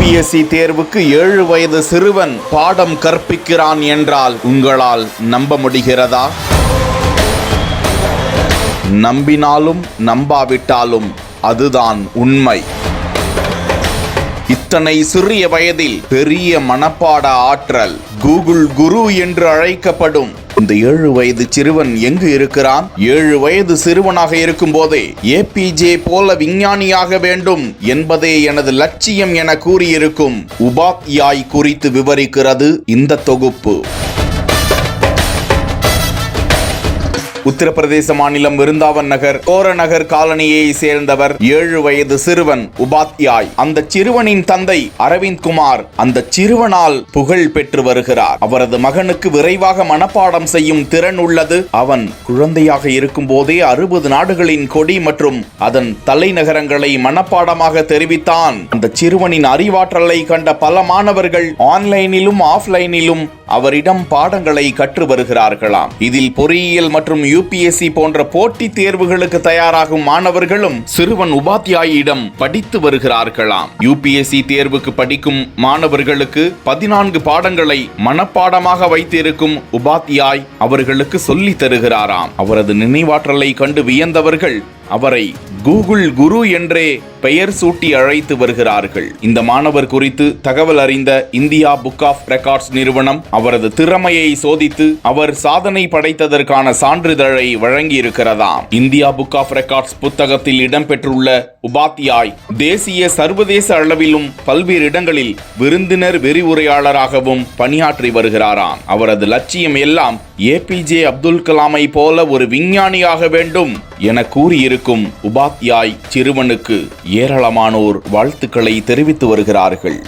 UPSC தேர்வுக்கு 7 வயது சிறுவன் பாடம் கற்பிக்கிறான் என்றால் உங்களால் நம்ப முடிகிறதா? நம்பினாலும் நம்பாவிட்டாலும் அதுதான் உண்மை. இத்தனை சிறிய வயதில் பெரிய மனப்பாட ஆற்றல், கூகுள் குரு என்று அழைக்கப்படும் இந்த 7 வயது சிறுவன் எங்கு இருக்கிறான்? 7 வயது சிறுவனாக இருக்கும் போதே APJ போல விஞ்ஞானியாக வேண்டும் என்பதே எனது லட்சியம் என கூறியிருக்கும் உபாத்யாய் குறித்து விவரிக்கிறது இந்த தொகுப்பு. உத்தரப்பிரதேச மாநிலம் விருந்தாவன் நகர் கோரநகர் காலனியை சேர்ந்தவர் 7 வயது சிறுவன் உபாத்யாய். அந்த சிறுவனின் தந்தை அரவிந்த் குமார் அந்த சிறுவனால் புகழ் பெற்று வருகிறார். அவரது மகனுக்கு விரைவாக மனப்பாடம் செய்யும் திறன் உள்ளது. அவன் குழந்தையாக இருக்கும் போதே 60 நாடுகளின் கொடி மற்றும் அதன் தலைநகரங்களை மனப்பாடமாக தெரிவித்தான். அந்த சிறுவனின் அறிவாற்றலை கண்ட பல மாணவர்கள் ஆன்லைனிலும் ஆஃப்லைனிலும் அவரிடம் பாடங்களை கற்று வருகிறார்களாம். இதில் பொறியியல் மற்றும் UPSC போன்ற போட்டி தேர்வுகளுக்கு தயாராகும் மாணவர்களும் சிறுவன் உபாத்யாயிடம் படித்து வருகிறார்களாம். UPSC தேர்வுக்கு படிக்கும் மாணவர்களுக்கு 14 பாடங்களை மனப்பாடமாக வைத்திருக்கும் உபாத்யாய் அவர்களுக்கு சொல்லி தருகிறாராம். அவரது நினைவாற்றலை கண்டு வியந்தவர்கள் அவரை கூகுள் குரு என்றே பெயர் சூட்டி அழைத்து வருகிறார்கள். இந்த மாணவர் குறித்து தகவல் அறிந்த இந்தியா புக் ஆஃப் ரெக்கார்ட்ஸ் நிறுவனம் அவரது திறமையை சோதித்து அவர் சாதனை படைத்ததற்கான சான்றிதழை வழங்கி இருக்கிறதாம். இந்தியா புக் ஆஃப் ரெக்கார்ட்ஸ் புத்தகத்தில் இடம்பெற்றுள்ள உபாத்யாய் தேசிய சர்வதேச அளவிலும் பல்வேறு இடங்களில் விருந்தினர் விரிவுரையாளராகவும் பணியாற்றி வருகிறாராம். அவரது லட்சியம் எல்லாம் APJ அப்துல் கலாமை போல ஒரு விஞ்ஞானியாக வேண்டும் என கூறியிருக்கும் உபாத்யாய் சிறுவனுக்கு ஏராளமானோர் வாழ்த்துக்களை தெரிவித்து வருகிறார்கள்.